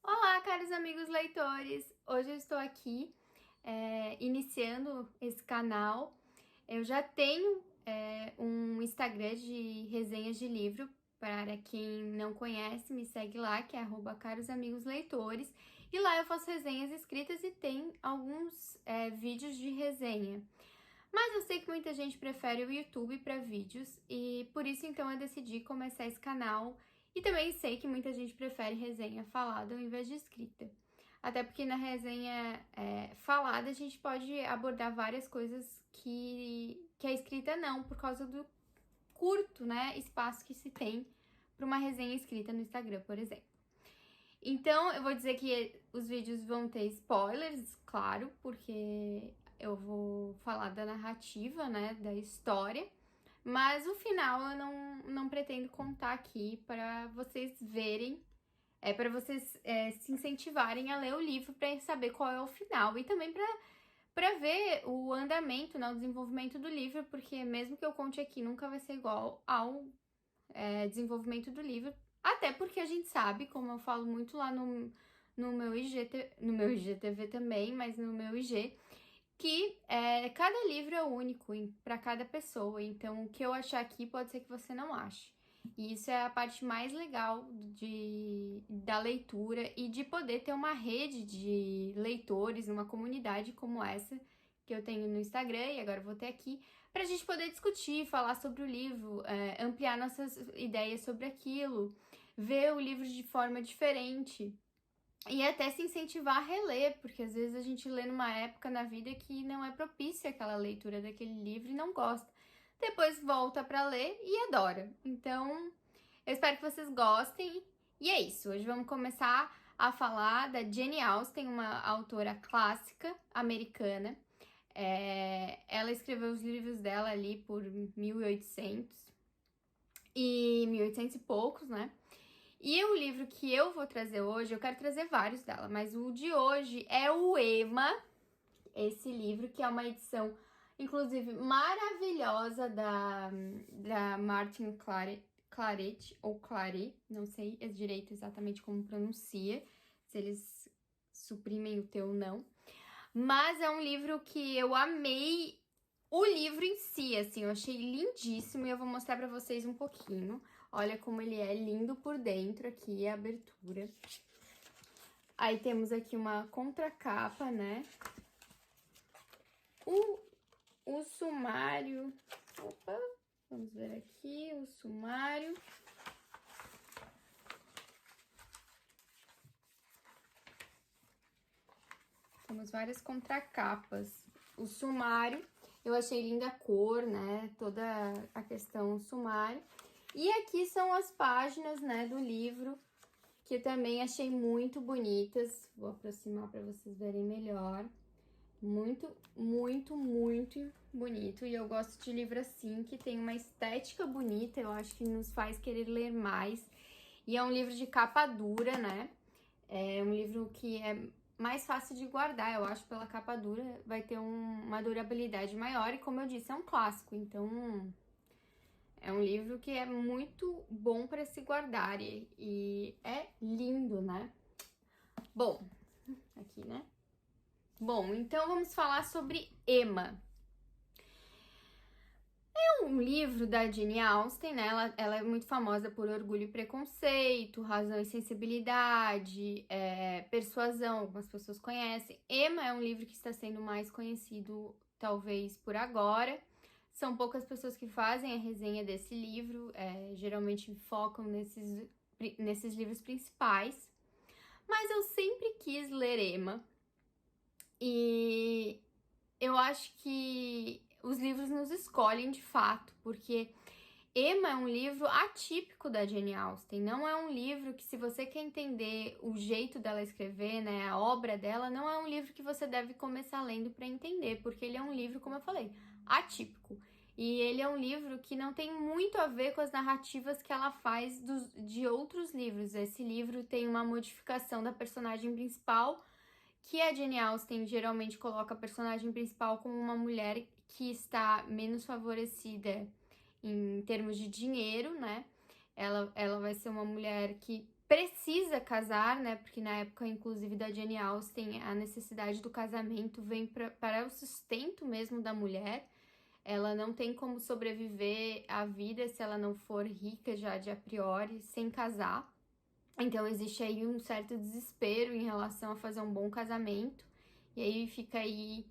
Olá, caros amigos leitores! Hoje eu estou aqui iniciando esse canal. Eu já tenho um Instagram de resenhas de livro. Para quem não conhece, me segue lá, que é @carosamigosleitores. E lá eu faço resenhas escritas e tem alguns vídeos de resenha. Mas eu sei que muita gente prefere o YouTube para vídeos e por isso então eu decidi começar esse canal. E também sei que muita gente prefere resenha falada ao invés de escrita. Até porque na resenha falada a gente pode abordar várias coisas que a escrita não, por causa do curto, né, espaço que se tem para uma resenha escrita no Instagram, por exemplo. Então, eu vou dizer que os vídeos vão ter spoilers, claro, porque eu vou falar da narrativa, né, da história, mas o final eu não pretendo contar aqui para vocês verem, para vocês se incentivarem a ler o livro para saber qual é o final e também para ver o andamento, né, o desenvolvimento do livro, porque mesmo que eu conte aqui, nunca vai ser igual ao desenvolvimento do livro, até porque a gente sabe, como eu falo muito lá no meu IGTV também, mas no meu IG, que cada livro é único para cada pessoa, então o que eu achar aqui pode ser que você não ache. E isso é a parte mais legal da leitura e de poder ter uma rede de leitores, uma comunidade como essa que eu tenho no Instagram e agora vou ter aqui, para a gente poder discutir, falar sobre o livro, ampliar nossas ideias sobre aquilo, ver o livro de forma diferente. E até se incentivar a reler, porque às vezes a gente lê numa época na vida que não é propícia aquela leitura daquele livro e não gosta. Depois volta para ler e adora. Então, eu espero que vocês gostem. E é isso, hoje vamos começar a falar da Jane Austen, uma autora clássica americana. Ela escreveu os livros dela ali por 1800 e poucos, né? E o livro que eu vou trazer hoje, eu quero trazer vários dela, mas o de hoje é o Emma, esse livro que é uma edição, inclusive, maravilhosa da Martin Claret, ou Claret, não sei direito exatamente como pronuncia, se eles suprimem o T ou não. Mas é um livro que eu amei o livro em si, assim, eu achei lindíssimo e eu vou mostrar pra vocês um pouquinho. Olha como ele é lindo por dentro aqui, a abertura. Aí temos aqui uma contracapa, né? O sumário. Opa, vamos ver aqui o sumário. Temos várias contracapas. O sumário, eu achei linda a cor, né? Toda a questão sumário. E aqui são as páginas, né, do livro, que eu também achei muito bonitas. Vou aproximar para vocês verem melhor. Muito, muito, muito bonito. E eu gosto de livro assim, que tem uma estética bonita. Eu acho que nos faz querer ler mais. E é um livro de capa dura, né? É um livro que é mais fácil de guardar, eu acho, pela capa dura, vai ter uma durabilidade maior e, como eu disse, é um clássico, então é um livro que é muito bom para se guardar e é lindo, né? Bom, aqui, né? Bom, então vamos falar sobre Emma. É um livro da Jane Austen, né? Ela é muito famosa por Orgulho e Preconceito, Razão e Sensibilidade, Persuasão, algumas pessoas conhecem. Emma é um livro que está sendo mais conhecido, talvez, por agora. São poucas pessoas que fazem a resenha desse livro, geralmente focam nesses livros principais. Mas eu sempre quis ler Emma e eu acho que os livros nos escolhem de fato, porque Emma é um livro atípico da Jane Austen, não é um livro que, se você quer entender o jeito dela escrever, né, a obra dela, não é um livro que você deve começar lendo para entender, porque ele é um livro, como eu falei, atípico. E ele é um livro que não tem muito a ver com as narrativas que ela faz de outros livros. Esse livro tem uma modificação da personagem principal, que a Jane Austen geralmente coloca a personagem principal como uma mulher que está menos favorecida em termos de dinheiro, né? ela vai ser uma mulher que precisa casar, né? Porque na época, inclusive, da Jane Austen, a necessidade do casamento vem para o sustento mesmo da mulher. Ela não tem como sobreviver à vida se ela não for rica já de a priori, sem casar. Então existe aí um certo desespero em relação a fazer um bom casamento. E aí fica aí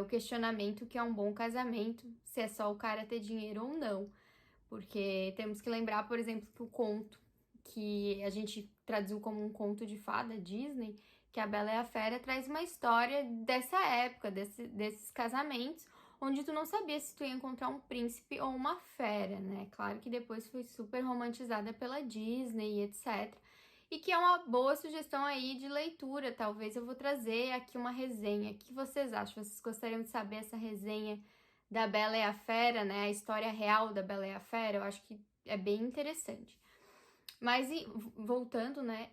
o questionamento que é um bom casamento, se é só o cara ter dinheiro ou não. Porque temos que lembrar, por exemplo, que o conto que a gente traduziu como um conto de fada, Disney, que a Bela e a Fera traz uma história dessa época, desses casamentos, onde tu não sabia se tu ia encontrar um príncipe ou uma fera, né? Claro que depois foi super romantizada pela Disney e etc. E que é uma boa sugestão aí de leitura. Talvez eu vou trazer aqui uma resenha. O que vocês acham? Vocês gostariam de saber essa resenha da Bela e a Fera, né? A história real da Bela e a Fera? Eu acho que é bem interessante. Mas voltando, né?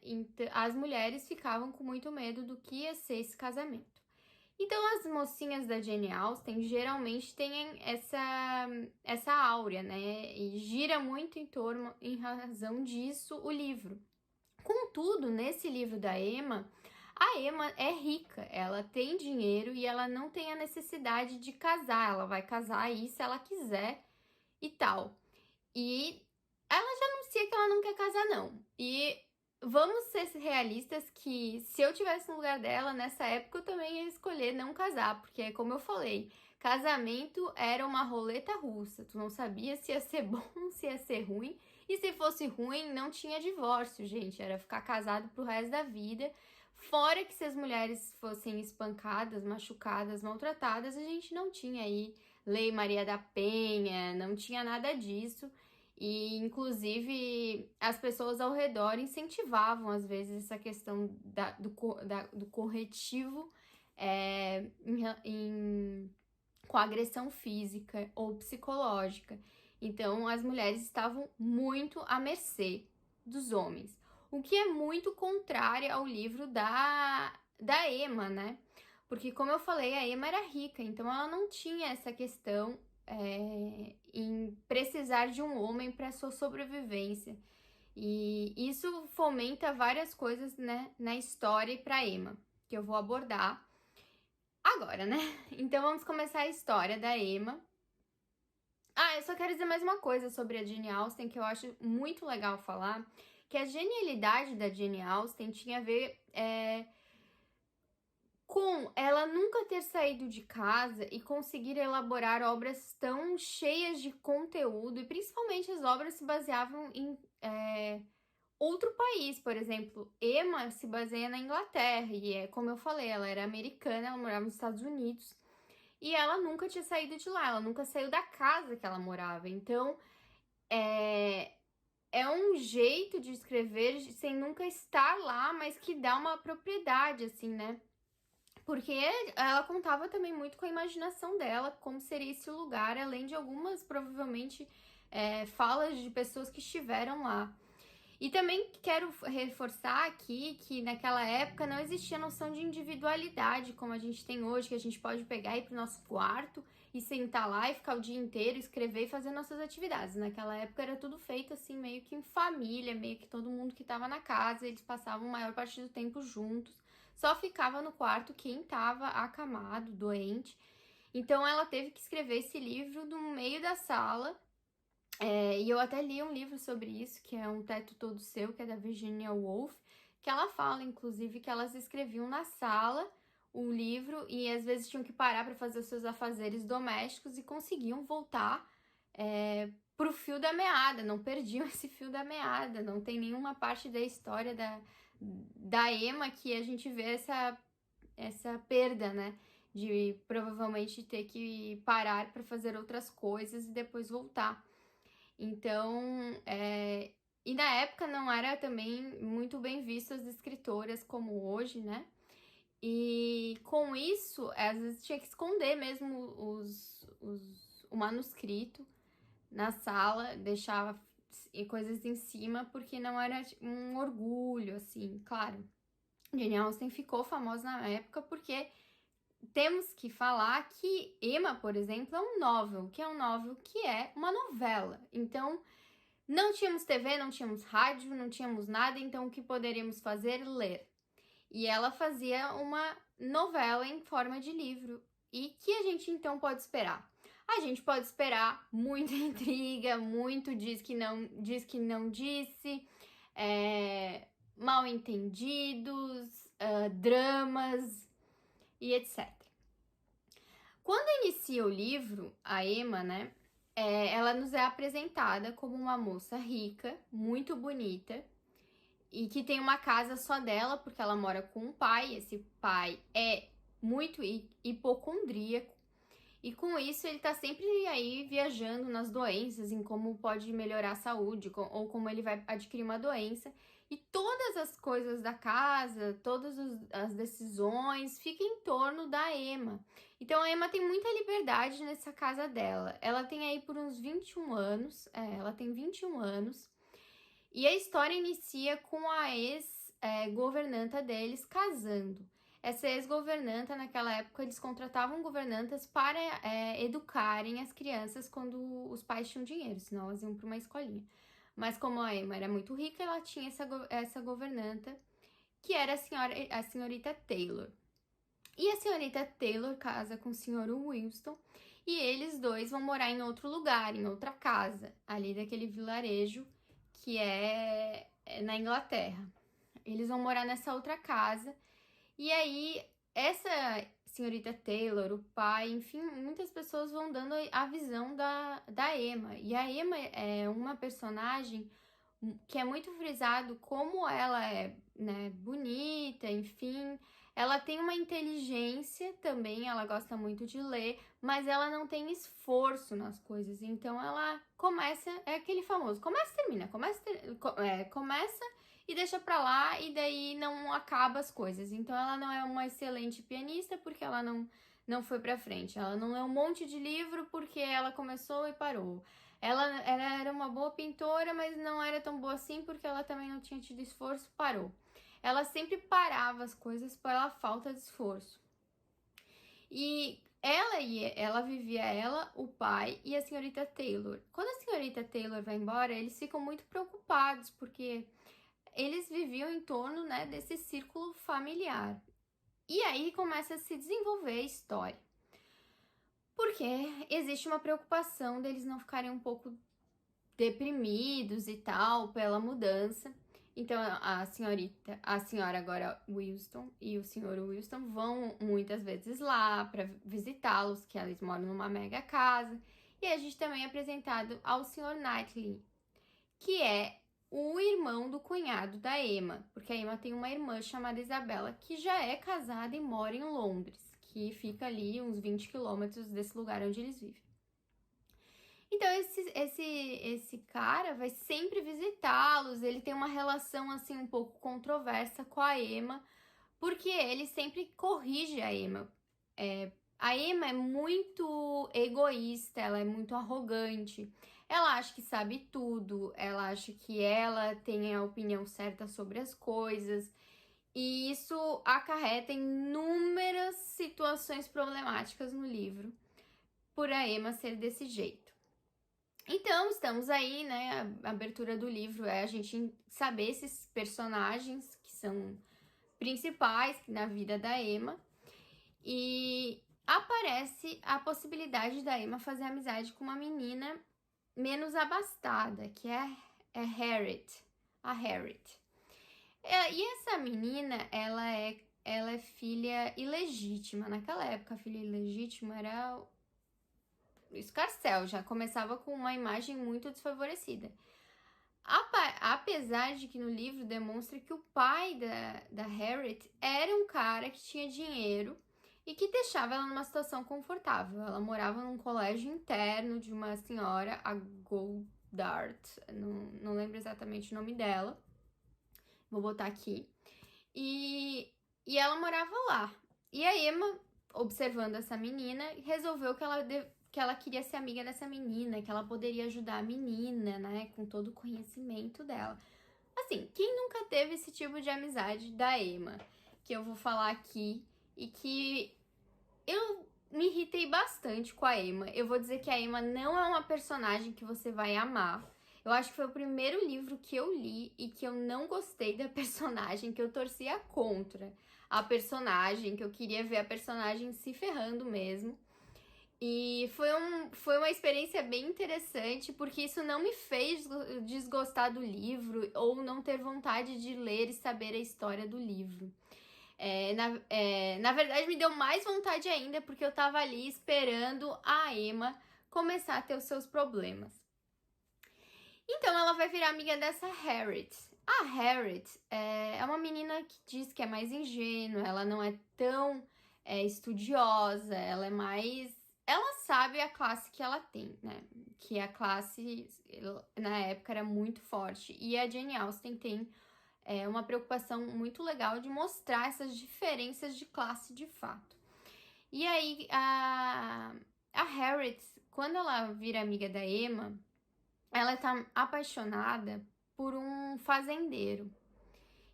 As mulheres ficavam com muito medo do que ia ser esse casamento. Então, as mocinhas da Jane Austen geralmente têm essa áurea, né? E gira muito em razão disso, o livro. Contudo, nesse livro da Emma, a Emma é rica, ela tem dinheiro e ela não tem a necessidade de casar. Ela vai casar aí se ela quiser e tal. E ela já anuncia que ela não quer casar, não. E vamos ser realistas que se eu tivesse no lugar dela nessa época, eu também ia escolher não casar, porque como eu falei, casamento era uma roleta russa. Tu não sabia se ia ser bom, se ia ser ruim. E se fosse ruim, não tinha divórcio, gente. Era ficar casado pro resto da vida. Fora que se as mulheres fossem espancadas, machucadas, maltratadas, a gente não tinha aí Lei Maria da Penha, não tinha nada disso. E, inclusive, as pessoas ao redor incentivavam, às vezes, essa questão do corretivo com agressão física ou psicológica. Então, as mulheres estavam muito à mercê dos homens. O que é muito contrário ao livro da Emma, né? Porque, como eu falei, a Emma era rica, então ela não tinha essa questão em precisar de um homem para sua sobrevivência. E isso fomenta várias coisas, né, na história e para Emma, que eu vou abordar agora, né? Então vamos começar a história da Emma. Eu só quero dizer mais uma coisa sobre a Jane Austen que eu acho muito legal falar, que a genialidade da Jane Austen tinha a ver com ela nunca ter saído de casa e conseguir elaborar obras tão cheias de conteúdo, e principalmente as obras se baseavam em outro país. Por exemplo, Emma se baseia na Inglaterra, e como eu falei, ela era americana, ela morava nos Estados Unidos, e ela nunca tinha saído de lá, ela nunca saiu da casa que ela morava. Então, é um jeito de escrever sem nunca estar lá, mas que dá uma propriedade, assim, né? Porque ela contava também muito com a imaginação dela, como seria esse lugar, além de algumas, provavelmente, falas de pessoas que estiveram lá. E também quero reforçar aqui que naquela época não existia noção de individualidade como a gente tem hoje, que a gente pode pegar e ir pro nosso quarto e sentar lá e ficar o dia inteiro, escrever e fazer nossas atividades. Naquela época era tudo feito assim, meio que em família, meio que todo mundo que estava na casa, eles passavam a maior parte do tempo juntos. Só ficava no quarto quem estava acamado, doente. Então ela teve que escrever esse livro no meio da sala. E eu até li um livro sobre isso, que é Um Teto Todo Seu, que é da Virginia Woolf, que ela fala, inclusive, que elas escreviam na sala o livro e às vezes tinham que parar para fazer os seus afazeres domésticos e conseguiam voltar pro fio da meada, não perdiam esse fio da meada. Não tem nenhuma parte da história da Emma que a gente vê essa perda, né? De provavelmente ter que parar para fazer outras coisas e depois voltar. Então, e na época não era também muito bem visto as escritoras como hoje, né? E com isso, às vezes tinha que esconder mesmo o manuscrito na sala, deixava coisas em cima, porque não era um orgulho, assim, claro. Jane Austen ficou famosa na época porque temos que falar que Emma, por exemplo, é um novel, que é uma novela. Então, Não tínhamos TV, não tínhamos rádio, não tínhamos nada, então o que poderíamos fazer? Ler. E ela fazia uma novela em forma de livro. E que a gente então pode esperar? A gente pode esperar muita intriga, muito diz que não disse, mal entendidos, dramas e etc. Quando inicia o livro, a Emma, né, ela nos é apresentada como uma moça rica, muito bonita, e que tem uma casa só dela, porque ela mora com um pai. Esse pai é muito hipocondríaco, e com isso ele tá sempre aí viajando nas doenças, em como pode melhorar a saúde, ou como ele vai adquirir uma doença. E todas as coisas da casa, todas as decisões ficam em torno da Emma. Então a Emma tem muita liberdade nessa casa dela. Ela tem aí por uns 21 anos, ela tem 21 anos. E a história inicia com a ex-governanta deles casando. Essa ex-governanta, naquela época, eles contratavam governantas para educarem as crianças quando os pais tinham dinheiro, senão elas iam para uma escolinha. Mas como a Emma era muito rica, ela tinha essa governanta, que era a senhorita Taylor. E a senhorita Taylor casa com o senhor Winston, e eles dois vão morar em outro lugar, em outra casa, ali daquele vilarejo que é na Inglaterra. Eles vão morar nessa outra casa. E aí, essa senhorita Taylor, o pai, enfim, muitas pessoas vão dando a visão da Emma. E a Emma é uma personagem que é muito frisado como ela é, né, bonita, enfim. Ela tem uma inteligência também, ela gosta muito de ler, mas ela não tem esforço nas coisas. Então ela começa, é aquele famoso, começa e termina, começa e deixa pra lá, e daí não acaba as coisas. Então ela não é uma excelente pianista porque ela não foi pra frente. Ela não leu um monte de livro porque ela começou e parou. Ela era uma boa pintora, mas não era tão boa assim porque ela também não tinha tido esforço, parou. Ela sempre parava as coisas pela falta de esforço. E ela vivia, o pai e a senhorita Taylor. Quando a senhorita Taylor vai embora, eles ficam muito preocupados porque eles viviam em torno, né, desse círculo familiar. E aí começa a se desenvolver a história. Porque existe uma preocupação deles não ficarem um pouco deprimidos e tal pela mudança. Então a senhora agora Winston e o senhor Winston vão muitas vezes lá para visitá-los, que eles moram numa mega casa. E a gente também é apresentado ao senhor Knightley, que é o irmão do cunhado da Emma, porque a Emma tem uma irmã chamada Isabela, que já é casada e mora em Londres, que fica ali uns 20 quilômetros desse lugar onde eles vivem. Então esse cara vai sempre visitá-los, ele tem uma relação assim um pouco controversa com a Emma, porque ele sempre corrige a Emma. A Emma é muito egoísta, ela é muito arrogante, ela acha que sabe tudo, ela acha que ela tem a opinião certa sobre as coisas, e isso acarreta em inúmeras situações problemáticas no livro, por a Emma ser desse jeito. Então, estamos aí, né, a abertura do livro é a gente saber esses personagens que são principais na vida da Emma, e aparece a possibilidade da Emma fazer amizade com uma menina menos abastada, que é a Harriet. E essa menina, ela é filha ilegítima. Naquela época, a filha ilegítima era o escarcéu, já começava com uma imagem muito desfavorecida. Apesar de que no livro demonstra que o pai da Harriet era um cara que tinha dinheiro e que deixava ela numa situação confortável. Ela morava num colégio interno de uma senhora, a Goddard, não lembro exatamente o nome dela, vou botar aqui, e ela morava lá. E a Emma, observando essa menina, resolveu que ela queria ser amiga dessa menina, que ela poderia ajudar a menina, né, com todo o conhecimento dela. Assim, quem nunca teve esse tipo de amizade da Emma, que eu vou falar aqui, e que eu me irritei bastante com a Emma. Eu vou dizer que a Emma não é uma personagem que você vai amar. Eu acho que foi o primeiro livro que eu li e que eu não gostei da personagem, que eu torcia contra a personagem, que eu queria ver a personagem se ferrando mesmo. E foi uma experiência bem interessante, porque isso não me fez desgostar do livro ou não ter vontade de ler e saber a história do livro. Na verdade, me deu mais vontade ainda, porque eu tava ali esperando a Emma começar a ter os seus problemas. Então, ela vai virar amiga dessa Harriet. A Harriet é uma menina que diz que é mais ingênua, ela não é tão estudiosa, ela é mais... Ela sabe a classe que ela tem, né? Que a classe, na época, era muito forte. E a Jane Austen tem uma preocupação muito legal de mostrar essas diferenças de classe de fato. E aí, a Harriet, quando ela vira amiga da Emma, ela tá apaixonada por um fazendeiro.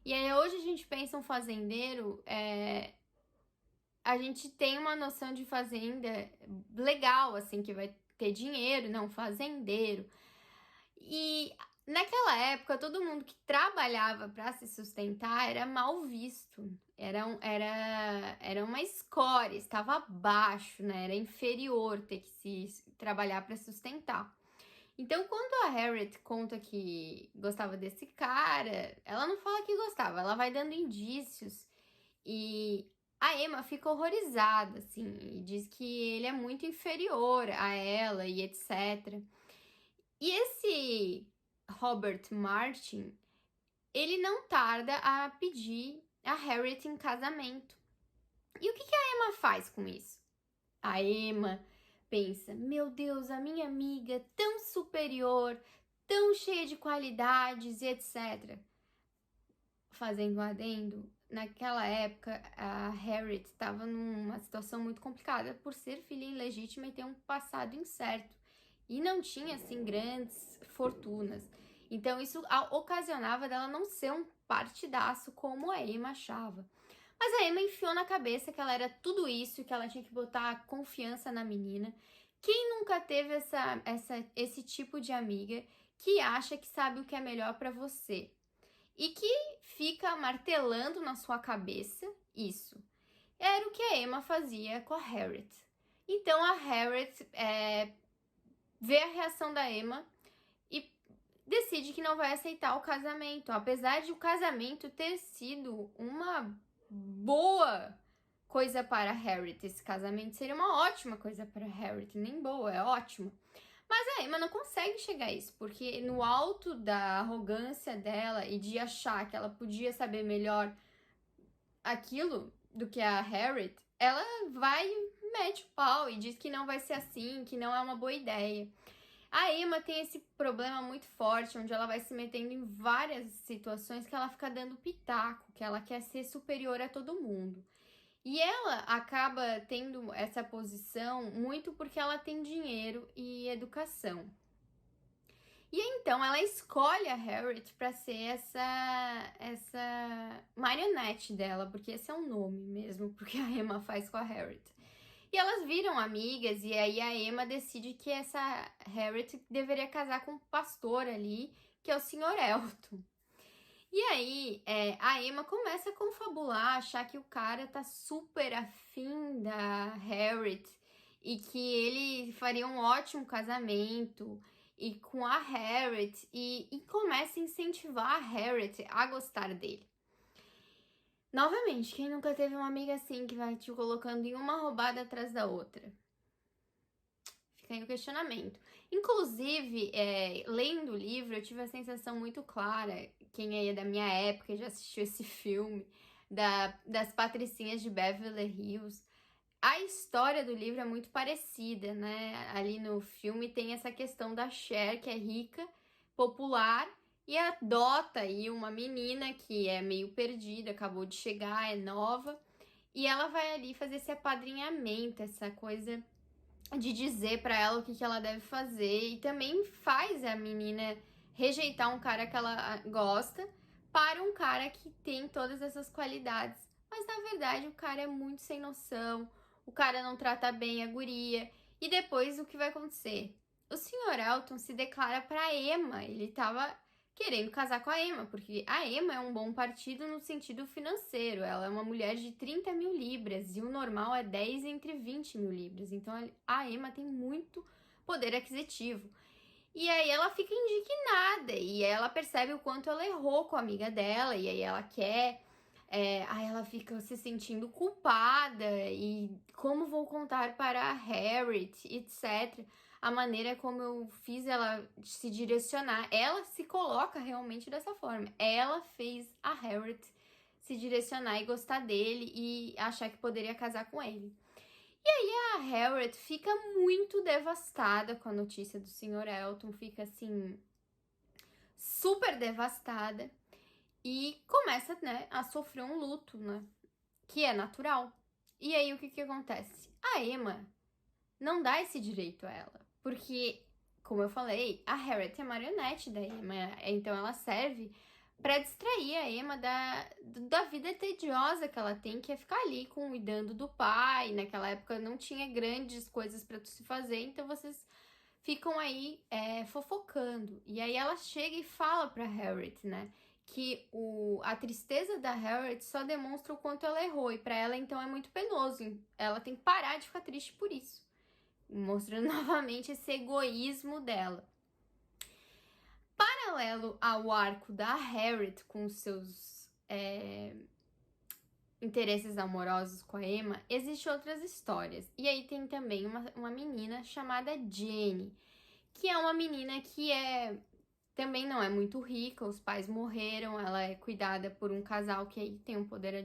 E aí, hoje a gente pensa um fazendeiro, a gente tem uma noção de fazenda legal, assim, que vai ter dinheiro, não, fazendeiro. E naquela época, todo mundo que trabalhava para se sustentar era mal visto. Era uma escória, estava abaixo, né? Era inferior ter que se trabalhar para sustentar. Então, quando a Harriet conta que gostava desse cara, ela não fala que gostava, ela vai dando indícios. E a Emma fica horrorizada, assim, e diz que ele é muito inferior a ela e etc. E esse Robert Martin, ele não tarda a pedir a Harriet em casamento. E o que a Emma faz com isso? A Emma pensa, meu Deus, a minha amiga tão superior, tão cheia de qualidades e etc. Fazendo um adendo, naquela época a Harriet estava numa situação muito complicada por ser filha ilegítima e ter um passado incerto. E não tinha, assim, grandes fortunas. Então, isso ocasionava dela não ser um partidaço como a Emma achava. Mas a Emma enfiou na cabeça que ela era tudo isso, que ela tinha que botar confiança na menina. Quem nunca teve esse tipo de amiga que acha que sabe o que é melhor para você? E que fica martelando na sua cabeça isso. Era o que a Emma fazia com a Harriet. Então, a Harriet vê a reação da Emma e decide que não vai aceitar o casamento, apesar de o casamento ter sido uma boa coisa para Harriet. Esse casamento seria uma ótima coisa para Harriet, nem boa, é ótimo. Mas a Emma não consegue chegar a isso, porque no alto da arrogância dela e de achar que ela podia saber melhor aquilo do que a Harriet, ela vai e mete o pau e diz que não vai ser assim, que não é uma boa ideia. A Emma tem esse problema muito forte, onde ela vai se metendo em várias situações que ela fica dando pitaco, que ela quer ser superior a todo mundo. E ela acaba tendo essa posição muito porque ela tem dinheiro e educação. E então ela escolhe a Harriet para ser essa marionete dela, porque esse é o nome mesmo, porque a Emma faz com a Harriet. E elas viram amigas, e aí a Emma decide que essa Harriet deveria casar com um pastor ali, que é o Sr. Elton. E aí a Emma começa a confabular, achar que o cara tá super afim da Harriet e que ele faria um ótimo casamento e com a Harriet e começa a incentivar a Harriet a gostar dele. Novamente, quem nunca teve uma amiga assim que vai te colocando em uma roubada atrás da outra? Fica aí o questionamento. Inclusive, lendo o livro, eu tive a sensação muito clara, quem aí é da minha época já assistiu esse filme, das patricinhas de Beverly Hills. A história do livro é muito parecida, né? Ali no filme tem essa questão da Cher, que é rica, popular, e adota aí uma menina que é meio perdida, acabou de chegar, é nova, e ela vai ali fazer esse apadrinhamento, essa coisa de dizer pra ela o que ela deve fazer, e também faz a menina rejeitar um cara que ela gosta para um cara que tem todas essas qualidades. Mas na verdade o cara é muito sem noção, o cara não trata bem a guria, e depois o que vai acontecer? o Sr. Elton se declara para Emma. Ele tava querendo casar com a Emma, porque a Emma é um bom partido no sentido financeiro. Ela é uma mulher de 30 mil libras e o normal é 10 entre 20 mil libras. Então a Emma tem muito poder aquisitivo. E aí ela fica indignada e aí ela percebe o quanto ela errou com a amiga dela e aí ela quer... aí ela fica se sentindo culpada e como vou contar para a Harriet, etc. A maneira como eu fiz ela se direcionar. Ela se coloca realmente dessa forma. Ela fez a Harriet se direcionar e gostar dele e achar que poderia casar com ele. E aí a Harriet fica muito devastada com a notícia do Sr. Elton, fica assim, super devastada e começa, né, a sofrer um luto, né, que é natural. E aí o que acontece? A Emma não dá esse direito a ela, porque, como eu falei, a Harriet é marionete da Emma, então ela serve para distrair a Emma da vida tediosa que ela tem, que é ficar ali cuidando do pai. Naquela época não tinha grandes coisas para se fazer, então vocês ficam aí fofocando. E aí ela chega e fala para Harriet, né, que a tristeza da Harriet só demonstra o quanto ela errou, e para ela então é muito penoso. Ela tem que parar de ficar triste por isso, mostrando novamente esse egoísmo dela. Paralelo ao arco da Harriet com seus interesses amorosos com a Emma, existem outras histórias. E aí tem também uma menina chamada Jenny, que é uma menina que também não é muito rica, os pais morreram, ela é cuidada por um casal que aí tem um poder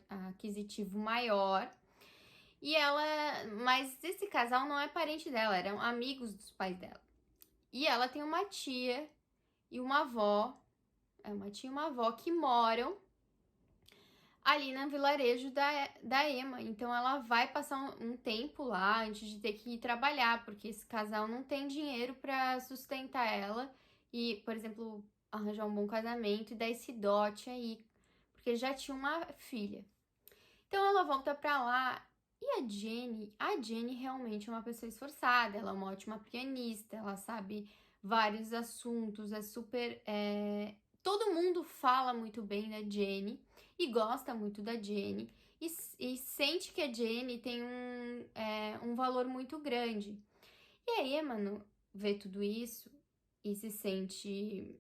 aquisitivo maior. Mas esse casal não é parente dela, eram amigos dos pais dela. E ela tem uma tia e uma avó, que moram ali no vilarejo da Emma. Então ela vai passar um tempo lá antes de ter que ir trabalhar, porque esse casal não tem dinheiro para sustentar ela e, por exemplo, arranjar um bom casamento e dar esse dote aí, porque já tinha uma filha. Então ela volta para lá. E a Jenny realmente é uma pessoa esforçada, ela é uma ótima pianista, ela sabe vários assuntos, é super... Todo mundo fala muito bem da Jenny e gosta muito da Jenny e sente que a Jenny tem um valor muito grande. E aí, Emma vê tudo isso e se sente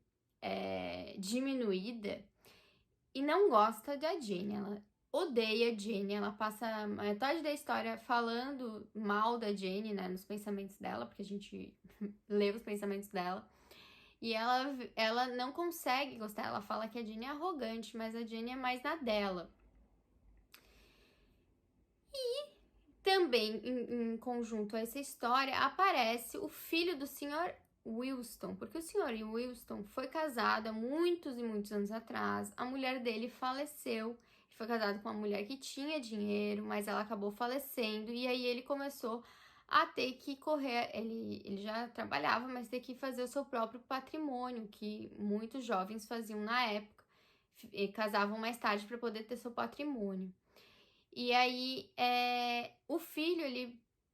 diminuída e não gosta da Jenny, ela odeia a Jenny, ela passa a metade da história falando mal da Jenny, né, nos pensamentos dela, porque a gente lê os pensamentos dela, e ela não consegue gostar, ela fala que a Jenny é arrogante, mas a Jenny é mais na dela. E também, em conjunto a essa história, aparece o filho do Sr. Wilston, porque o Sr. Wilston foi casado há muitos e muitos anos atrás, a mulher dele faleceu, foi casado com uma mulher que tinha dinheiro, mas ela acabou falecendo, e aí ele começou a ter que correr, ele já trabalhava, mas ter que fazer o seu próprio patrimônio, que muitos jovens faziam na época, e casavam mais tarde para poder ter seu patrimônio. E aí, o filho,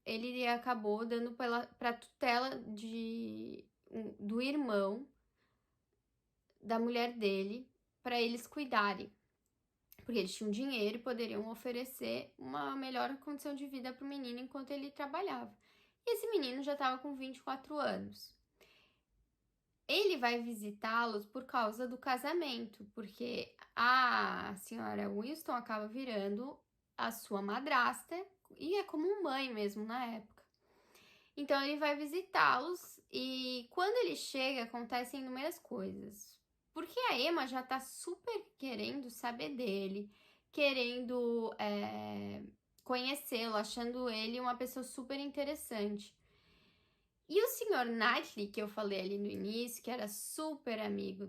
ele acabou dando para tutela do irmão da mulher dele, para eles cuidarem. Porque eles tinham dinheiro e poderiam oferecer uma melhor condição de vida para o menino enquanto ele trabalhava. E esse menino já estava com 24 anos. Ele vai visitá-los por causa do casamento, porque a senhora Wilston acaba virando a sua madrasta e é como mãe mesmo na época. Então ele vai visitá-los e quando ele chega acontecem inúmeras coisas. Porque a Emma já tá super querendo saber dele, querendo conhecê-lo, achando ele uma pessoa super interessante. E o Sr. Knightley, que eu falei ali no início, que era super amigo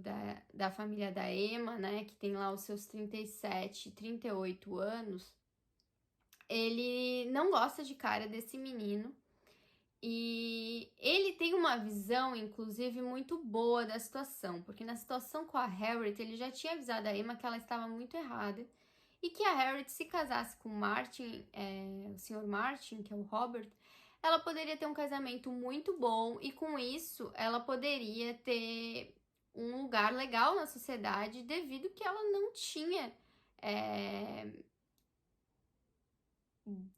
da família da Emma, né, que tem lá os seus 37, 38 anos, ele não gosta de cara desse menino. E ele tem uma visão, inclusive, muito boa da situação, porque na situação com a Harriet, ele já tinha avisado a Emma que ela estava muito errada e que a Harriet, se casasse com o Martin, o Sr. Martin, que é o Robert, ela poderia ter um casamento muito bom e com isso ela poderia ter um lugar legal na sociedade devido que ela não tinha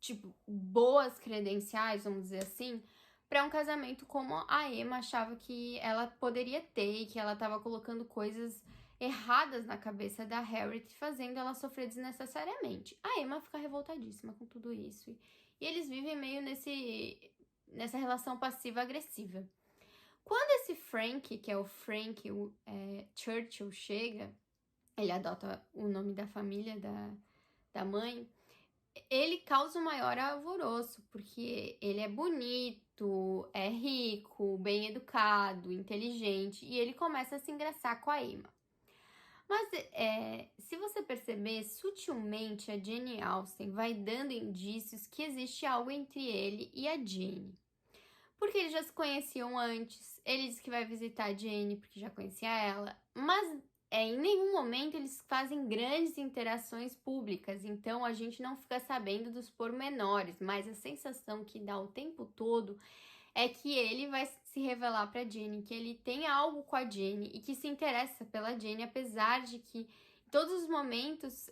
tipo, boas credenciais, vamos dizer assim, para um casamento como a Emma achava que ela poderia ter e que ela estava colocando coisas erradas na cabeça da Harriet, fazendo ela sofrer desnecessariamente. A Emma fica revoltadíssima com tudo isso e eles vivem meio nessa relação passiva-agressiva. Quando esse Frank, que é o Frank Churchill, chega, ele adota o nome da família da mãe, ele causa o maior alvoroço, porque ele é bonito, é rico, bem educado, inteligente, e ele começa a se engraçar com a Emma. Mas se você perceber, sutilmente a Jane Austen vai dando indícios que existe algo entre ele e a Jane. Porque eles já se conheciam antes, ele diz que vai visitar a Jane porque já conhecia ela, mas em nenhum momento eles fazem grandes interações públicas, então a gente não fica sabendo dos pormenores, mas a sensação que dá o tempo todo é que ele vai se revelar para Jane, que ele tem algo com a Jane e que se interessa pela Jane, apesar de que em todos os momentos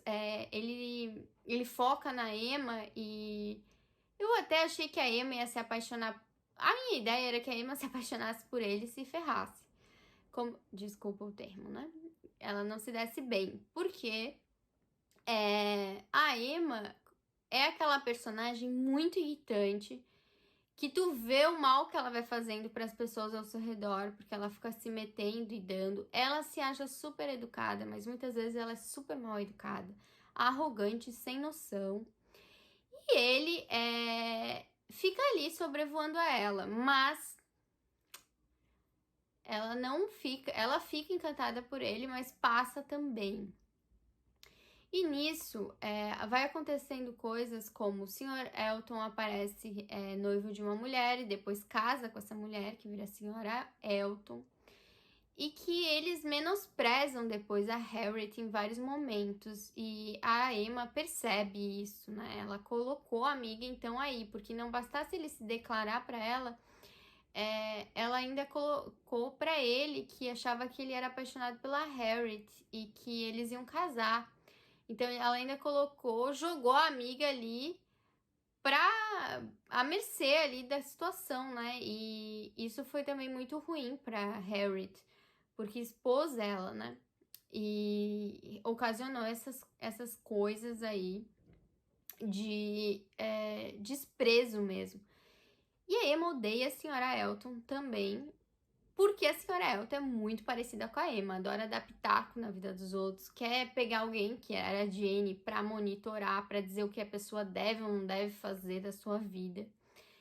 ele foca na Emma e eu até achei que a Emma ia se apaixonar. A minha ideia era que a Emma se apaixonasse por ele e se ferrasse. Desculpa o termo, né? Ela não se desse bem. Porque a Emma é aquela personagem muito irritante que tu vê o mal que ela vai fazendo para as pessoas ao seu redor, porque ela fica se metendo e dando. Ela se acha super educada, mas muitas vezes ela é super mal educada, arrogante, sem noção. E ele fica ali sobrevoando a ela, mas ela fica encantada por ele, mas passa também. E nisso vai acontecendo coisas como o Sr. Elton aparece noivo de uma mulher e depois casa com essa mulher que vira a Sra. Elton. E que eles menosprezam depois a Harriet em vários momentos. E a Emma percebe isso, né? Ela colocou a amiga então aí, porque não bastasse ele se declarar para ela, ela ainda colocou para ele que achava que ele era apaixonado pela Harriet e que eles iam casar. Então ela ainda jogou a amiga ali à mercê ali da situação, né? E isso foi também muito ruim para Harriet, porque expôs ela, né? E ocasionou essas coisas aí de desprezo mesmo. E a Emma odeia a Sra. Elton também, porque a Sra. Elton é muito parecida com a Emma, adora dar pitaco na vida dos outros, quer pegar alguém que era a Jane pra monitorar, pra dizer o que a pessoa deve ou não deve fazer da sua vida.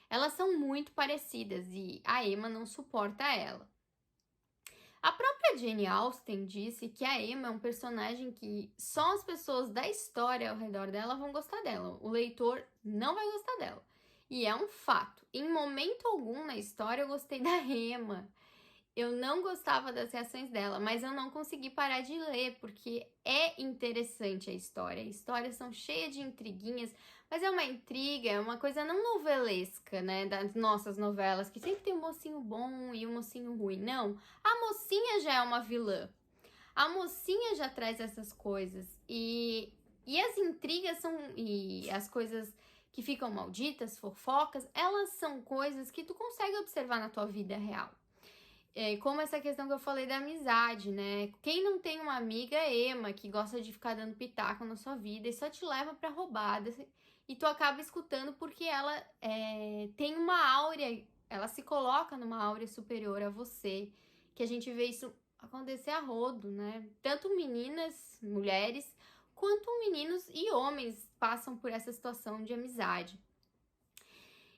Elas são muito parecidas e a Emma não suporta ela. A própria Jane Austen disse que a Emma é um personagem que só as pessoas da história ao redor dela vão gostar dela. O leitor não vai gostar dela. E é um fato. Em momento algum na história eu gostei da Emma. Eu não gostava das reações dela, mas eu não consegui parar de ler, porque é interessante a história. As histórias são cheias de intriguinhas, mas é uma intriga, é uma coisa não novelesca, né? Das nossas novelas, que sempre tem um mocinho bom e um mocinho ruim. Não, a mocinha já é uma vilã. A mocinha já traz essas coisas. E as intrigas e as coisas que ficam malditas, fofocas, elas são coisas que tu consegue observar na tua vida real. Como essa questão que eu falei da amizade, né? Quem não tem uma amiga Emma que gosta de ficar dando pitaco na sua vida e só te leva pra roubada e tu acaba escutando porque ela tem uma áurea, ela se coloca numa áurea superior a você, que a gente vê isso acontecer a rodo, né? Tanto meninas, mulheres, quanto meninos e homens passam por essa situação de amizade.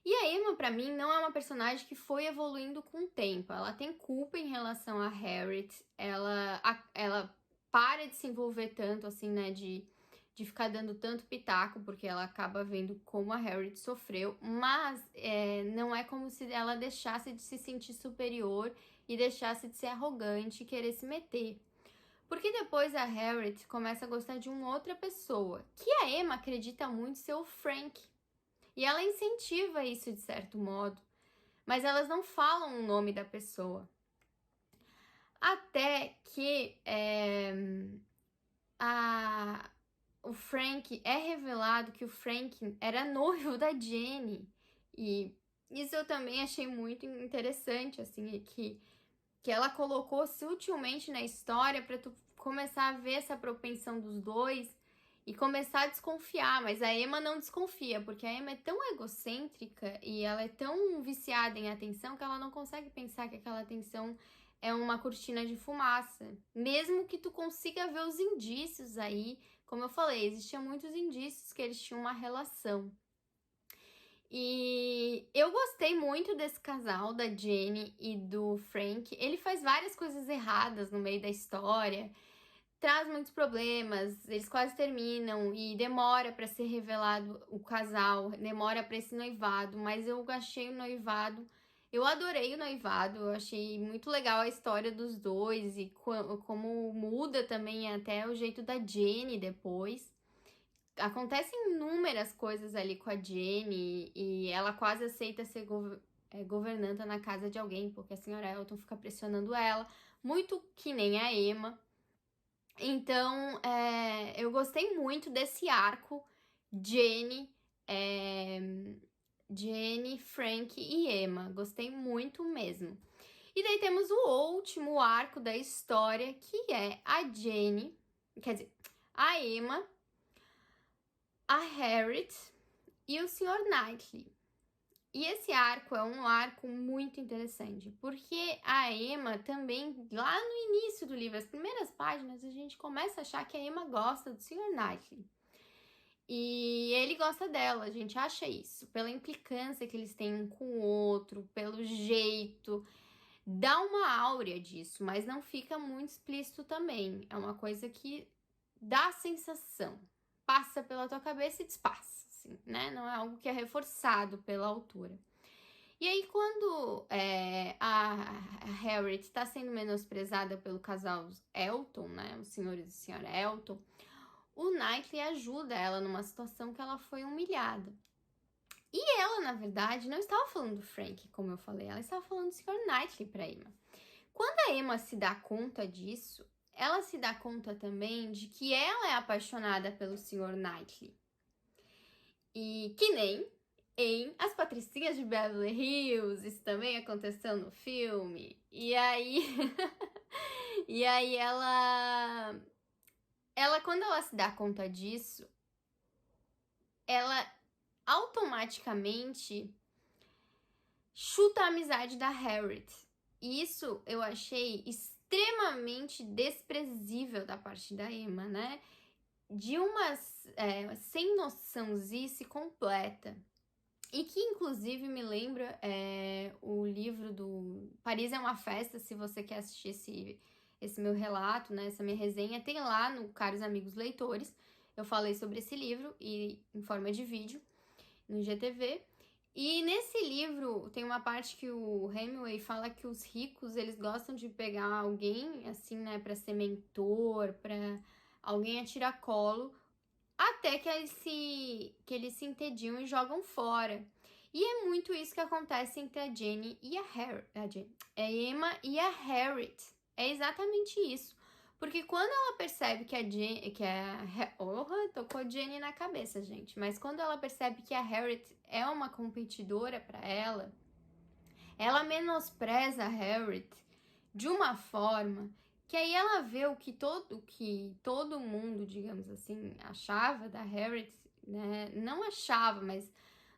E a Emma, pra mim, não é uma personagem que foi evoluindo com o tempo. Ela tem culpa em relação a Harriet. Ela para de se envolver tanto, assim, né? De ficar dando tanto pitaco, porque ela acaba vendo como a Harriet sofreu. Mas não é como se ela deixasse de se sentir superior e deixasse de ser arrogante e querer se meter. Porque depois a Harriet começa a gostar de uma outra pessoa, que a Emma acredita muito ser o Frank. E ela incentiva isso de certo modo, mas elas não falam o nome da pessoa. Até que o Frank, é revelado que o Frank era noivo da Jenny. E isso eu também achei muito interessante, assim, que ela colocou sutilmente na história para tu começar a ver essa propensão dos dois e começar a desconfiar, mas a Emma não desconfia, porque a Emma é tão egocêntrica e ela é tão viciada em atenção que ela não consegue pensar que aquela atenção é uma cortina de fumaça. Mesmo que tu consiga ver os indícios aí, como eu falei, existiam muitos indícios que eles tinham uma relação. E eu gostei muito desse casal, da Jenny e do Frank. Ele faz várias coisas erradas no meio da história, traz muitos problemas, eles quase terminam e demora para ser revelado o casal, demora para esse noivado, mas eu achei o noivado, eu adorei o noivado, eu achei muito legal a história dos dois e como muda também até o jeito da Jenny depois. Acontecem inúmeras coisas ali com a Jenny e ela quase aceita ser governanta na casa de alguém, porque a senhora Elton fica pressionando ela, muito que nem a Emma. Então, eu gostei muito desse arco Jenny, Frank e Emma. Gostei muito mesmo. E daí temos o último arco da história, que é a Jenny, quer dizer, a Emma, a Harriet e o Sr. Knightley. E esse arco é um arco muito interessante, porque a Emma também, lá no início do livro, as primeiras páginas, a gente começa a achar que a Emma gosta do Sr. Knightley. E ele gosta dela, a gente acha isso, pela implicância que eles têm um com o outro, pelo jeito. Dá uma áurea disso, mas não fica muito explícito também. É uma coisa que dá a sensação, passa pela tua cabeça e despassa, assim, né? Não é algo que é reforçado pela autora. E aí, quando a Harriet está sendo menosprezada pelo casal Elton, né? O senhor e a senhora Elton, o Knightley ajuda ela numa situação que ela foi humilhada. E ela, na verdade, não estava falando do Frank, como eu falei, ela estava falando do Sr. Knightley para Emma. Quando a Emma se dá conta disso, ela se dá conta também de que ela é apaixonada pelo Sr. Knightley. E que nem em As Patricinhas de Beverly Hills, isso também aconteceu no filme. E aí, e aí ela quando ela se dá conta disso, ela automaticamente chuta a amizade da Harriet. E isso eu achei extremamente desprezível da parte da Emma, né? De uma sem noçãozice completa. E que, inclusive, me lembra o livro do Paris é uma Festa, se você quer assistir esse meu relato, né, essa minha resenha, tem lá no Caros Amigos Leitores. Eu falei sobre esse livro e em forma de vídeo no GTV. E nesse livro tem uma parte que o Hemingway fala que os ricos, eles gostam de pegar alguém, assim, né, para ser mentor, para alguém a tiracolo, até que eles se entediam e jogam fora. E é muito isso que acontece entre a Jenny e a Emma e a Harriet. É exatamente isso. Porque quando ela percebe que tocou a Jenny na cabeça, gente. Mas quando ela percebe que a Harriet é uma competidora para ela menospreza a Harriet de uma forma que aí ela vê o que todo mundo, digamos assim, achava da Harriet, né? Não achava, mas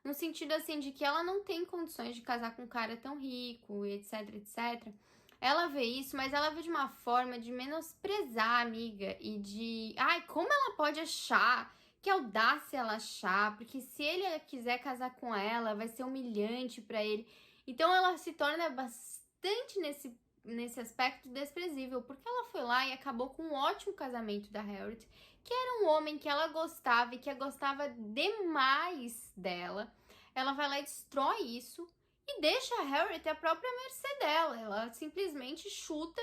no sentido assim de que ela não tem condições de casar com um cara tão rico, etc, etc. Ela vê isso, mas ela vê de uma forma de menosprezar a amiga e de... Ai, como ela pode achar? Que audácia ela achar, porque se ele quiser casar com ela, vai ser humilhante para ele. Então ela se torna bastante nesse aspecto desprezível, porque ela foi lá e acabou com um ótimo casamento da Harriet, que era um homem que ela gostava e que gostava demais dela. Ela vai lá e destrói isso e deixa a Harriet à própria mercê dela. Ela simplesmente chuta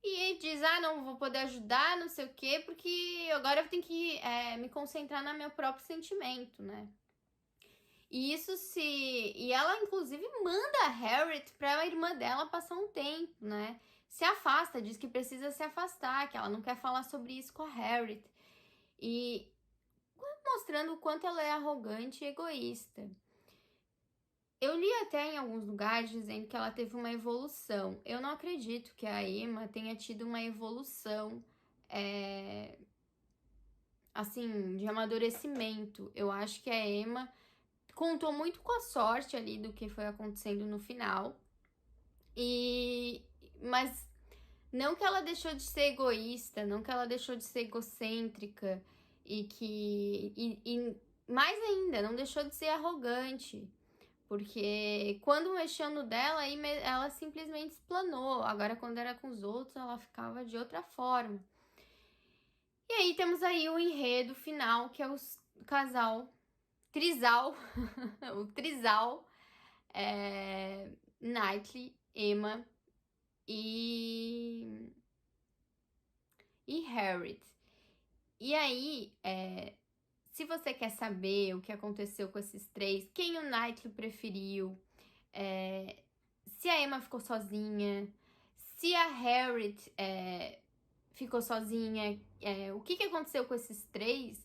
e diz, não vou poder ajudar, não sei o quê, porque agora eu tenho que me concentrar no meu próprio sentimento, né? E ela, inclusive, manda a Harriet para a irmã dela passar um tempo, né? Se afasta, diz que precisa se afastar, que ela não quer falar sobre isso com a Harriet. E mostrando o quanto ela é arrogante e egoísta. Eu li até em alguns lugares dizendo que ela teve uma evolução. Eu não acredito que a Emma tenha tido uma evolução, assim, de amadurecimento. Eu acho que a Emma contou muito com a sorte ali do que foi acontecendo no final. Mas não que ela deixou de ser egoísta, não que ela deixou de ser egocêntrica e mais ainda, não deixou de ser arrogante. Porque quando mexeu no dela, aí ela simplesmente explanou. Agora, quando era com os outros, ela ficava de outra forma. E aí temos aí o enredo final, que é o trisal, o trisal, Knightley, Emma e Harriet. E aí, se você quer saber o que aconteceu com esses três, quem o Knightley preferiu, se a Emma ficou sozinha, se a Harriet ficou sozinha, o que aconteceu com esses três,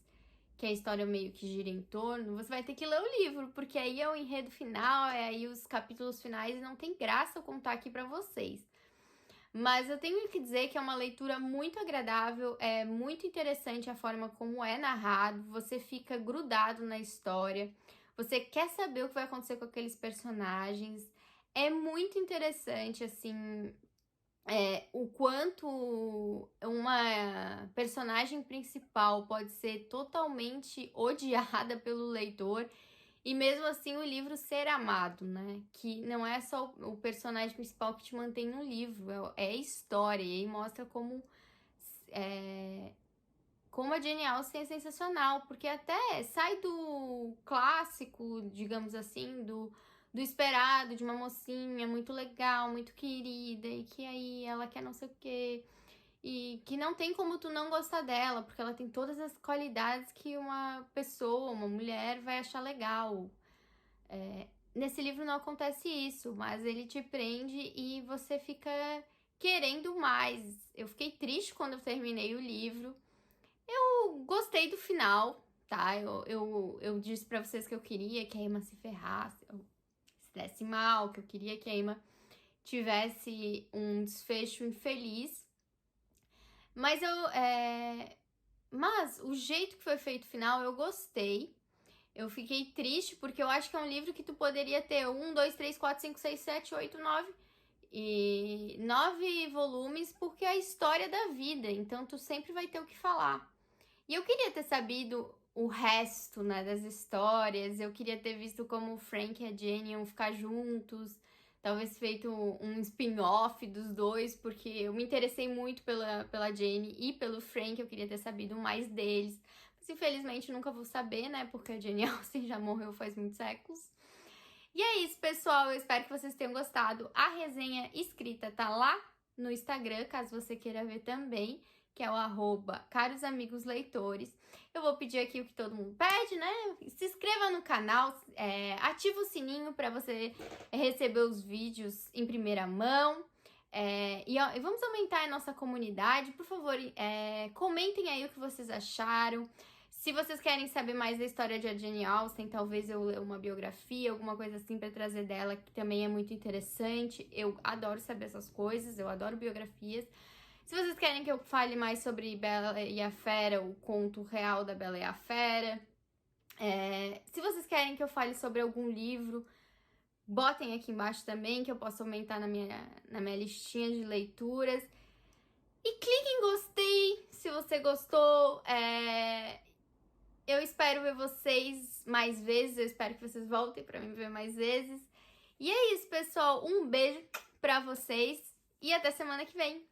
que a história meio que gira em torno, você vai ter que ler o livro, porque aí é o enredo final, aí os capítulos finais, e não tem graça eu contar aqui pra vocês. Mas eu tenho que dizer que é uma leitura muito agradável, é muito interessante a forma como é narrado, você fica grudado na história, você quer saber o que vai acontecer com aqueles personagens, é muito interessante, assim, o quanto uma personagem principal pode ser totalmente odiada pelo leitor e mesmo assim o livro ser amado, né? Que não é só o personagem principal que te mantém no livro, é a história. E aí mostra como a Jane Austen é sensacional, porque até sai do clássico, digamos assim, do esperado, de uma mocinha muito legal, muito querida, e que aí ela quer não sei o quê. E que não tem como tu não gostar dela, porque ela tem todas as qualidades que uma pessoa, uma mulher vai achar legal. Nesse livro não acontece isso, mas ele te prende e você fica querendo mais. Eu fiquei triste quando eu terminei o livro. Eu gostei do final, tá? Eu disse pra vocês que eu queria que a Emma se ferrasse, se desse mal, que eu queria que a Emma tivesse um desfecho infeliz. Mas mas o jeito que foi feito o final, eu gostei. Eu fiquei triste porque eu acho que é um livro que tu poderia ter 1, 2, 3, 4, 5, 6, 7, 8, 9 e 9 volumes, porque é a história da vida, então tu sempre vai ter o que falar. E eu queria ter sabido o resto, né, das histórias, eu queria ter visto como o Frank e a Jane iam ficar juntos, talvez feito um spin-off dos dois, porque eu me interessei muito pela Jane e pelo Frank, eu queria ter sabido mais deles. Mas infelizmente nunca vou saber, né, porque a Jane Austen já morreu faz muitos séculos. E é isso, pessoal, eu espero que vocês tenham gostado. A resenha escrita tá lá no Instagram, caso você queira ver também, que é o @carosamigosleitores. Eu vou pedir aqui o que todo mundo pede, né? Se inscreva no canal, ativa o sininho para você receber os vídeos em primeira mão. E vamos aumentar a nossa comunidade. Por favor, comentem aí o que vocês acharam. Se vocês querem saber mais da história de Jane Austen, talvez eu leia uma biografia, alguma coisa assim para trazer dela, que também é muito interessante. Eu adoro saber essas coisas, eu adoro biografias. Se vocês querem que eu fale mais sobre Bela e a Fera, o conto real da Bela e a Fera, se vocês querem que eu fale sobre algum livro, botem aqui embaixo também, que eu posso aumentar na minha listinha de leituras. E clique em gostei se você gostou. Eu espero ver vocês mais vezes, eu espero que vocês voltem para me ver mais vezes. E é isso, pessoal. Um beijo pra vocês e até semana que vem.